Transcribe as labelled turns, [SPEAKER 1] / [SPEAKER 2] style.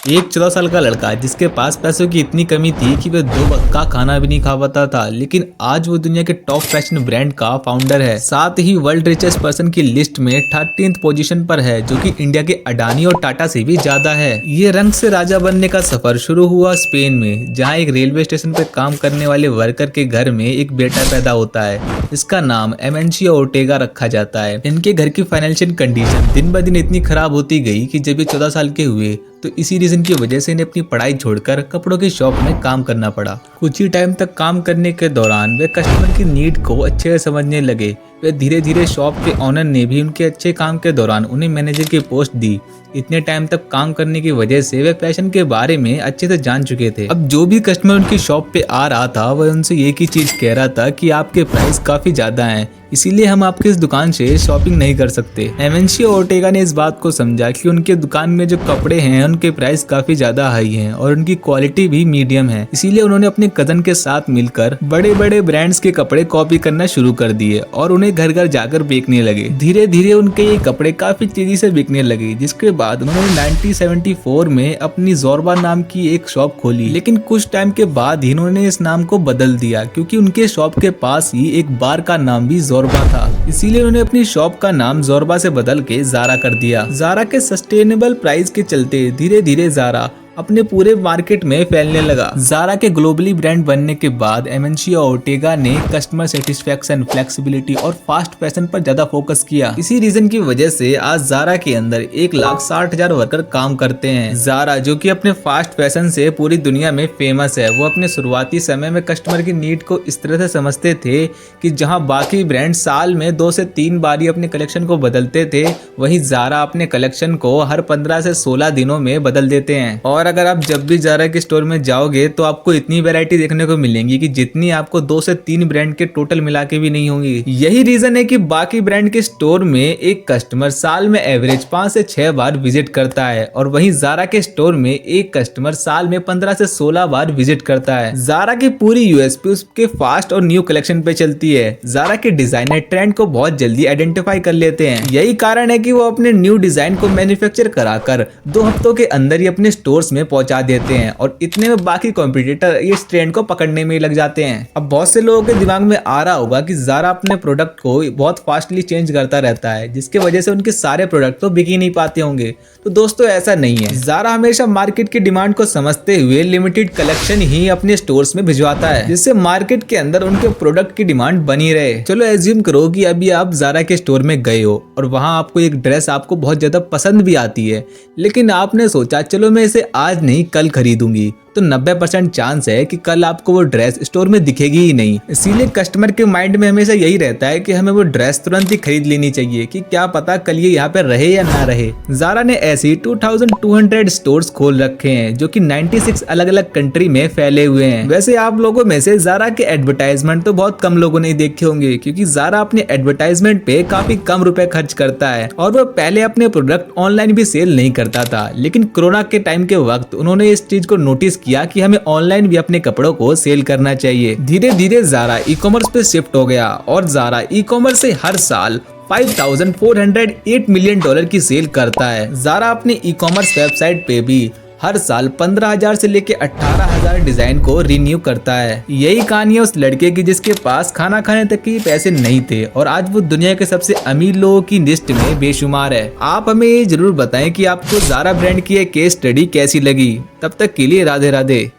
[SPEAKER 1] एक 14 साल का लड़का जिसके पास पैसों की इतनी कमी थी कि वह 2 वक्त का खाना भी नहीं खा पाता था, लेकिन आज वो दुनिया के टॉप फैशन ब्रांड का फाउंडर है। साथ ही वर्ल्ड रिचेस्ट पर्सन की लिस्ट में 13th पोजीशन पर है, जो कि इंडिया के अडानी और टाटा से भी ज्यादा है। ये रंग से राजा बनने का सफर शुरू हुआ स्पेन में, जहाँ एक रेलवे स्टेशन पर काम करने वाले वर्कर के घर में एक बेटा पैदा होता है। इसका नाम एमेंशियो ओर्टेगा रखा जाता है। इनके घर की फाइनेंशियल कंडीशन दिन ब दिन इतनी खराब होती गई कि जब ये 14 साल के हुए तो इसी रीजन की वजह से इन्हें अपनी पढ़ाई छोड़कर कपड़ों की शॉप में काम करना पड़ा। कुछ ही टाइम तक काम करने के दौरान वे कस्टमर की नीड को अच्छे से समझने लगे। वे धीरे धीरे शॉप के ऑनर ने भी उनके अच्छे काम के दौरान उन्हें मैनेजर की पोस्ट दी। इतने टाइम तक काम करने की वजह से वे फैशन के बारे में अच्छे से जान चुके थे। अब जो भी कस्टमर उनकी शॉप पे आ रहा था वह उनसे एक ही चीज कह रहा था कि आपके प्राइस काफी ज्यादा हैं, इसीलिए हम आपकी इस दुकान से शॉपिंग नहीं कर सकते। एमेंशियो ओर्टेगा ने इस बात को समझा कि उनके दुकान में जो कपड़े हैं उनके प्राइस काफी ज्यादा हाई हैं और उनकी क्वालिटी भी मीडियम है। इसीलिए उन्होंने अपने कजन के साथ मिलकर बड़े बड़े ब्रांड्स के कपड़े कॉपी करना शुरू कर दिए और उन्हें घर घर जाकर बेचने लगे। धीरे धीरे उनके ये कपड़े काफी तेजी से बिकने लगे, जिसके बाद उन्होंने 1974 में अपनी ज़ोरबा नाम की एक शॉप खोली। लेकिन कुछ टाइम के बाद ही इन्होंने इस नाम को बदल दिया, क्योंकि उनके शॉप के पास ही एक बार का नाम भी ज़ोरबा था। इसीलिए उन्होंने अपनी शॉप का नाम ज़ोरबा से बदल के ज़ारा कर दिया। ज़ारा के सस्टेनेबल प्राइस के चलते धीरे धीरे ज़ारा अपने पूरे मार्केट में फैलने लगा। ज़ारा के ग्लोबली ब्रांड बनने के बाद एमेंशियो ओर्टेगा ने कस्टमर सेटिस्फेक्शन, फ्लेक्सिबिलिटी और फास्ट फैशन पर ज्यादा फोकस किया। इसी रीजन की वजह से आज ज़ारा के अंदर 1,60,000 वर्कर काम करते हैं। ज़ारा जो कि अपने फास्ट फैशन से पूरी दुनिया में फेमस है, वो अपने शुरुआती समय में कस्टमर की नीड को इस तरह से समझते थे कि जहां बाकी ब्रांड साल में 2 से 3 बार ही अपने कलेक्शन को बदलते थे, वहीं ज़ारा अपने कलेक्शन को हर 15 से 16 दिनों में बदल देते हैं। और अगर आप जब भी ज़ारा के स्टोर में जाओगे तो आपको इतनी वैरायटी देखने को मिलेंगी कि जितनी आपको 2 से 3 ब्रांड के टोटल मिला के भी नहीं होंगी। यही रीजन है कि बाकी ब्रांड के स्टोर में एक कस्टमर साल में एवरेज 5 से 6 बार विजिट करता है, और वहीं ज़ारा के स्टोर में एक कस्टमर साल में 15 से 16 बार विजिट करता है। ज़ारा की पूरी यूएसपी उसके फास्ट और न्यू कलेक्शन पे चलती है। ज़ारा के डिजाइनर ट्रेंड को बहुत जल्दी आइडेंटिफाई कर लेते हैं। यही कारण है कि वो अपने न्यू डिजाइन को मैन्युफैक्चर कराकर 2 हफ्तों के अंदर ही अपने स्टोर्स में पहुंचा देते हैं, और इतने में बाकी कॉम्पिटिटर इस ट्रेंड को पकड़ने में ही लग जाते हैं। अब बहुत से लोगों के दिमाग में आ रहा होगा कि ज़ारा अपने प्रोडक्ट को बहुत फास्टली चेंज करता रहता है, जिसके वजह से उनके सारे प्रोडक्ट तो बिक ही नहीं पाते होंगे। तो दोस्तों ऐसा नहीं है। ज़ारा हमेशा मार्केट की डिमांड को समझते हुए लिमिटेड कलेक्शन ही अपने स्टोर्स में भिजवाता है, जिससे मार्केट के अंदर उनके प्रोडक्ट की डिमांड बनी रहे। चलो एज्यूम करो कि अभी आप ज़ारा के स्टोर में गए हो और वहां आपको एक ड्रेस आपको बहुत ज्यादा पसंद भी आती है, लेकिन आपने सोचा चलो मैं इसे आज नहीं कल खरीदूंगी, तो 90% चांस है कि कल आपको वो ड्रेस स्टोर में दिखेगी ही नहीं। इसीलिए कस्टमर के माइंड में हमेशा यही रहता है कि हमें वो ड्रेस तुरंत ही खरीद लेनी चाहिए, कि क्या पता कल ये यहाँ पे रहे या ना रहे। ज़ारा ने ऐसी 2200 स्टोर्स खोल रखे हैं, जो कि 96 अलग अलग कंट्री में फैले हुए हैं। वैसे आप लोगों में से ज़ारा के एडवर्टाइजमेंट तो बहुत कम लोगों ने देखे होंगे, क्योंकि ज़ारा अपने एडवर्टाइजमेंट पे काफी कम रुपए खर्च करता है, और वो पहले अपने प्रोडक्ट ऑनलाइन भी सेल नहीं करता था। लेकिन कोरोना के टाइम के वक्त उन्होंने इस चीज को नोटिस किया कि हमें ऑनलाइन भी अपने कपड़ों को सेल करना चाहिए। धीरे धीरे ज़ारा ई कॉमर्स पे शिफ्ट हो गया, और ज़ारा ई कॉमर्स से हर साल $5,408 मिलियन की सेल करता है। ज़ारा अपनी ई कॉमर्स वेबसाइट पे भी हर साल 15,000 से लेके 18,000 डिजाइन को रिन्यू करता है। यही कहानी है उस लड़के की जिसके पास खाना खाने तक के पैसे नहीं थे, और आज वो दुनिया के सबसे अमीर लोगों की लिस्ट में बेशुमार है। आप हमें ये जरूर बताएं कि आपको ज़ारा ब्रांड की ये केस स्टडी कैसी लगी। तब तक के लिए राधे राधे।